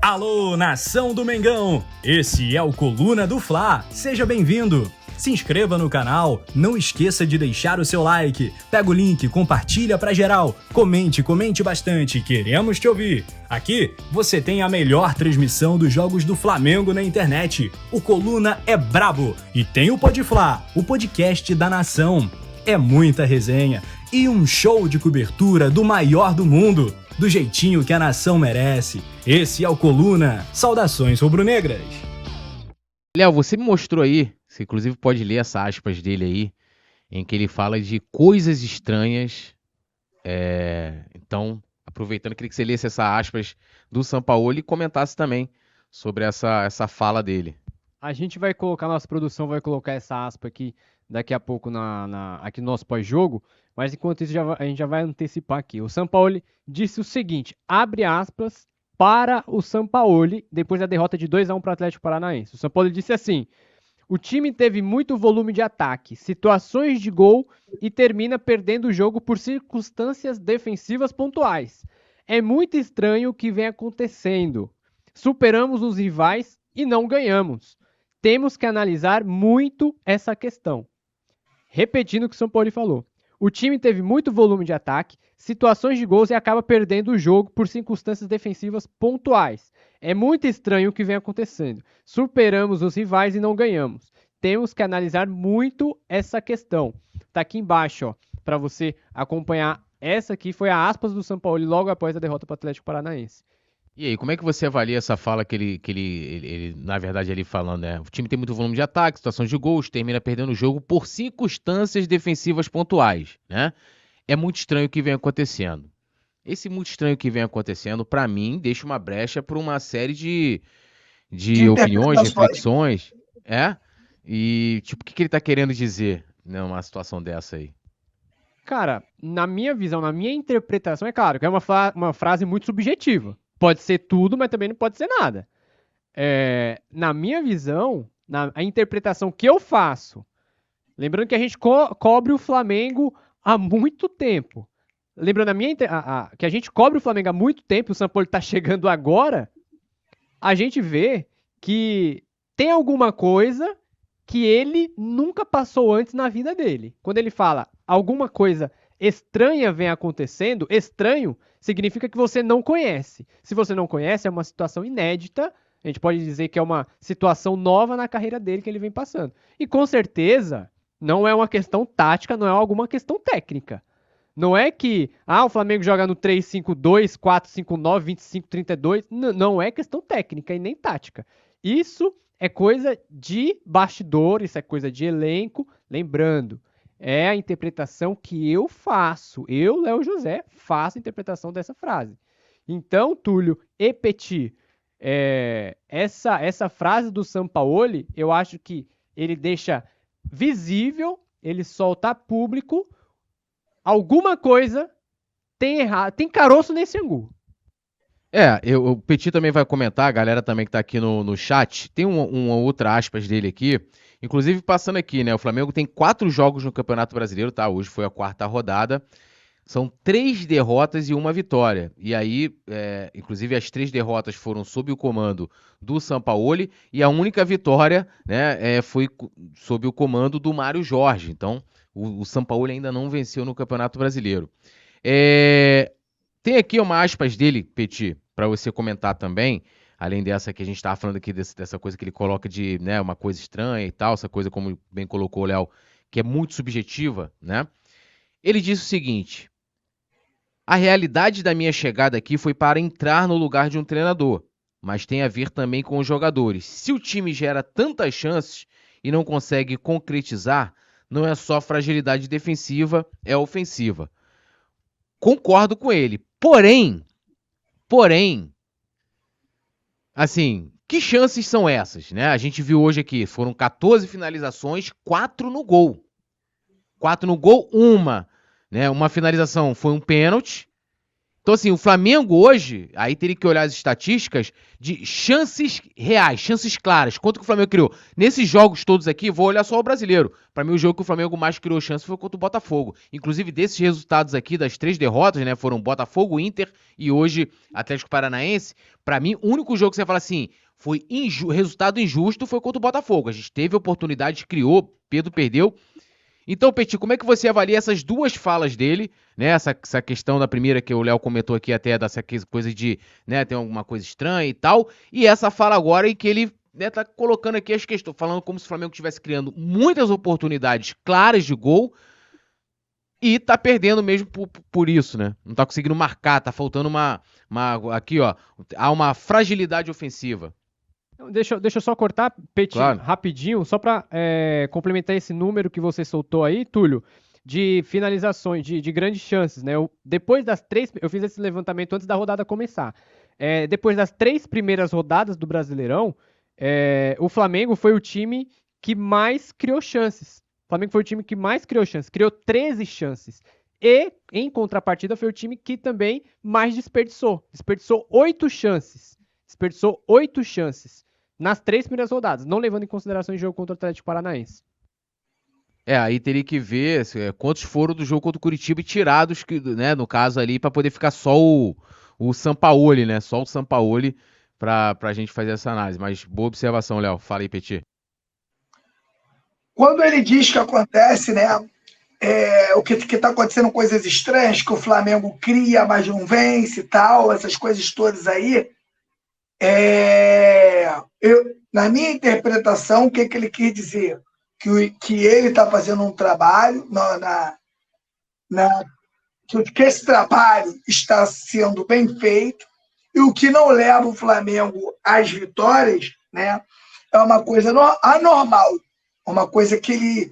Alô, nação do Mengão! Esse é o Coluna do Fla. Seja bem-vindo! Se inscreva no canal, não esqueça de deixar o seu like, pega o link, compartilha pra geral, comente bastante, queremos te ouvir. Aqui você tem a melhor transmissão dos jogos do Flamengo na internet. O Coluna é brabo e tem o Pod Fla, o podcast da nação. É muita resenha e um show de cobertura do maior do mundo, do jeitinho que a nação merece. Esse é o Coluna. Saudações rubro-negras. Léo, você me mostrou aí, você inclusive pode ler essa aspas dele aí, em que ele fala de coisas estranhas. Então, aproveitando, queria que você lesse essa aspas do Sampaoli e comentasse também sobre essa fala dele. A gente vai colocar, nossa produção vai colocar essa aspa aqui daqui a pouco aqui no nosso pós-jogo, mas enquanto isso a gente já vai antecipar aqui. O Sampaoli disse o seguinte, abre aspas, para o Sampaoli, depois da derrota de 2-1 para o Atlético Paranaense. O Sampaoli disse assim, o time teve muito volume de ataque, situações de gol e termina perdendo o jogo por circunstâncias defensivas pontuais. É muito estranho o que vem acontecendo. Superamos os rivais e não ganhamos. Temos que analisar muito essa questão. Repetindo o que o Sampaoli falou. O time teve muito volume de ataque, situações de gols e acaba perdendo o jogo por circunstâncias defensivas pontuais. É muito estranho o que vem acontecendo. Superamos os rivais e não ganhamos. Temos que analisar muito essa questão. Tá aqui embaixo, ó, para você acompanhar. Essa aqui foi a aspas do Sampaoli logo após a derrota para o Atlético Paranaense. E aí, como é que você avalia essa fala que ele na verdade, ele falando, né? O time tem muito volume de ataque, situações de gols, termina perdendo o jogo por circunstâncias defensivas pontuais, né? É muito estranho o que vem acontecendo. Esse muito estranho que vem acontecendo, pra mim, deixa uma brecha para uma série de opiniões, reflexões, E, tipo, o que ele tá querendo dizer numa situação dessa aí? Cara, na minha visão, na minha interpretação, é claro que é uma frase muito subjetiva. Pode ser tudo, mas também não pode ser nada. Na minha visão, a interpretação que eu faço, lembrando que a gente cobre o Flamengo há muito tempo. Lembrando que a gente cobre o Flamengo há muito tempo, o Sampaoli está chegando agora, a gente vê que tem alguma coisa que ele nunca passou antes na vida dele. Quando ele fala alguma coisa estranha vem acontecendo, estranho significa que você não conhece. Se você não conhece, é uma situação inédita, a gente pode dizer que é uma situação nova na carreira dele que ele vem passando. E com certeza, não é uma questão tática, não é alguma questão técnica. Não é que o Flamengo joga no 3-5-2, 4-5-9, 25-32, não é questão técnica e nem tática. Isso é coisa de bastidor, isso é coisa de elenco, lembrando. É a interpretação que eu faço. Eu, Léo José, faço a interpretação dessa frase. Então, Túlio e Petit, essa frase do Sampaoli, eu acho que ele deixa visível, ele solta a público, alguma coisa tem errado, tem caroço nesse angu. O Petit também vai comentar, a galera também que tá aqui no chat, tem uma outra aspas dele aqui, inclusive passando aqui, né, o Flamengo tem 4 jogos no Campeonato Brasileiro, tá, hoje foi a 4ª rodada, são 3 derrotas e 1 vitória, e aí, inclusive as 3 derrotas foram sob o comando do Sampaoli, e a única vitória, né, foi sob o comando do Mário Jorge, então o Sampaoli ainda não venceu no Campeonato Brasileiro. Tem aqui uma aspas dele, Petit, para você comentar também, além dessa que a gente estava falando aqui, dessa coisa que ele coloca de, né, uma coisa estranha e tal, essa coisa, como bem colocou o Léo, que é muito subjetiva, né? Ele disse o seguinte, a realidade da minha chegada aqui foi para entrar no lugar de um treinador, mas tem a ver também com os jogadores. Se o time gera tantas chances e não consegue concretizar, não é só fragilidade defensiva, é ofensiva. Concordo com ele. Porém, assim, que chances são essas, né? A gente viu hoje aqui, foram 14 finalizações, 4 no gol. 4 no gol, uma finalização foi um pênalti Então, assim, o Flamengo hoje, aí teria que olhar as estatísticas de chances reais, chances claras. Quanto que o Flamengo criou? Nesses jogos todos aqui, vou olhar só o brasileiro. Para mim, o jogo que o Flamengo mais criou chance foi contra o Botafogo. Inclusive, desses resultados aqui, das 3 derrotas, né, foram Botafogo, Inter e hoje Atlético Paranaense. Para mim, o único jogo que você fala assim, foi resultado injusto, foi contra o Botafogo. A gente teve oportunidade, criou, Pedro perdeu. Então, Petit, como é que você avalia essas duas falas dele, né? Essa questão da primeira que o Léo comentou aqui até, dessa coisa de, né, tem alguma coisa estranha e tal, e essa fala agora em que ele, né, tá colocando aqui as questões, falando como se o Flamengo estivesse criando muitas oportunidades claras de gol e tá perdendo mesmo por isso, né? Não tá conseguindo marcar, tá faltando aqui, ó, há uma fragilidade ofensiva. Deixa eu só cortar, Petit, Claro. rapidinho, só para complementar esse número que você soltou aí, Túlio, de finalizações, de grandes chances, né? Depois das 3, eu fiz esse levantamento antes da rodada começar. Depois das 3 primeiras rodadas do Brasileirão, o Flamengo foi o time que mais criou chances. O Flamengo foi o time que mais criou chances, criou 13 chances. E, em contrapartida, foi o time que também mais desperdiçou. Desperdiçou 8 chances. Desperdiçou 8 chances nas 3 primeiras rodadas, não levando em consideração o jogo contra o Atlético Paranaense. Aí teria que ver quantos foram do jogo contra o Curitiba e tirados, né, no caso ali, para poder ficar só o Sampaoli, né? Só o Sampaoli pra gente fazer essa análise. Mas boa observação, Léo. Fala aí, Petit. Quando ele diz que acontece, né? O que tá acontecendo, coisas estranhas, que o Flamengo cria, mas não vence e tal, essas coisas todas aí. Na minha interpretação, o que ele quis dizer? Que ele está fazendo um trabalho, que esse trabalho está sendo bem feito, e o que não leva o Flamengo às vitórias, né, é uma coisa anormal, uma coisa que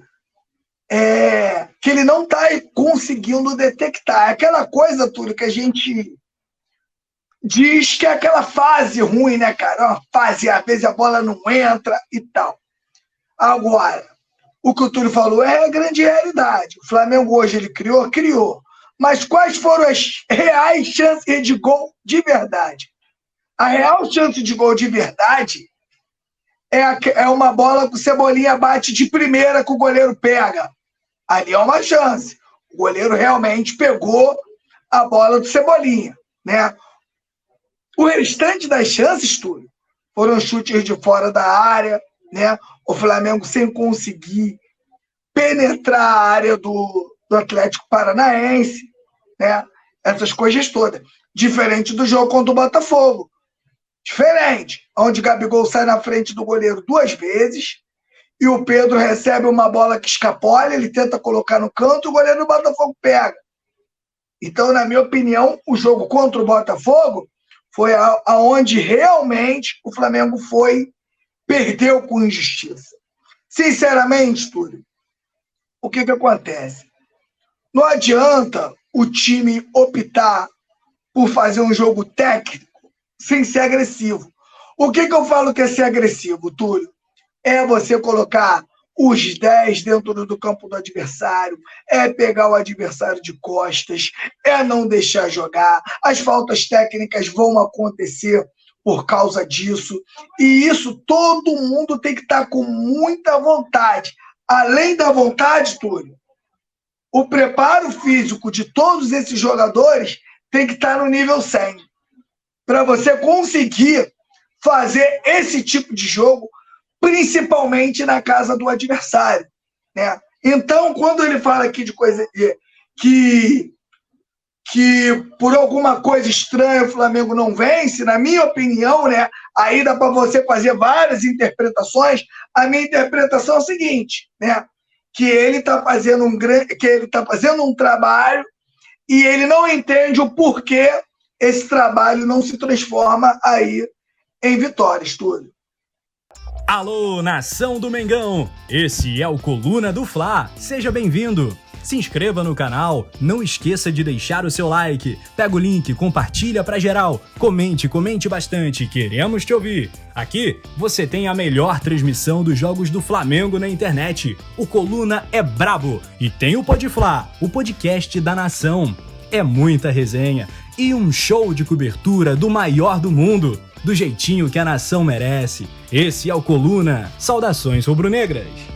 ele não está conseguindo detectar. É aquela coisa, Túlio, que a gente diz que é aquela fase ruim, né, cara? Uma fase, às vezes a bola não entra e tal. Agora, o que o Túlio falou é a grande realidade. O Flamengo hoje ele criou. Mas quais foram as reais chances de gol de verdade? A real chance de gol de verdade é uma bola que o Cebolinha bate de primeira que o goleiro pega. Ali é uma chance. O goleiro realmente pegou a bola do Cebolinha, né? O restante das chances, Túlio, foram chutes de fora da área, né? O Flamengo sem conseguir penetrar a área do Atlético Paranaense, né? Essas coisas todas. Diferente do jogo contra o Botafogo. Diferente. Onde o Gabigol sai na frente do goleiro 2 vezes e o Pedro recebe uma bola que escapola, ele tenta colocar no canto e o goleiro do Botafogo pega. Então, na minha opinião, o jogo contra o Botafogo foi aonde realmente o Flamengo perdeu com injustiça. Sinceramente, Túlio, o que acontece? Não adianta o time optar por fazer um jogo técnico sem ser agressivo. O que eu falo que é ser agressivo, Túlio? É você colocar os 10 dentro do campo do adversário, é pegar o adversário de costas, é não deixar jogar. As faltas técnicas vão acontecer por causa disso. E isso todo mundo tem que estar com muita vontade. Além da vontade, Túlio, o preparo físico de todos esses jogadores tem que estar no nível 100. Para você conseguir fazer esse tipo de jogo, principalmente na casa do adversário, né? Então, quando ele fala aqui de coisa que por alguma coisa estranha o Flamengo não vence, na minha opinião, né? Aí dá para você fazer várias interpretações. A minha interpretação é a seguinte, né? Que ele está fazendo um trabalho e ele não entende o porquê esse trabalho não se transforma aí em vitórias, Túlio. Alô, nação do Mengão! Esse é o Coluna do Fla. Seja bem-vindo! Se inscreva no canal, não esqueça de deixar o seu like, pega o link, compartilha pra geral, comente bastante, queremos te ouvir. Aqui você tem a melhor transmissão dos jogos do Flamengo na internet. O Coluna é brabo e tem o Pode Fla, o podcast da nação. é muita resenha e um show de cobertura do maior do mundo, do jeitinho que a nação merece. Esse é o Coluna. Saudações rubro-negras!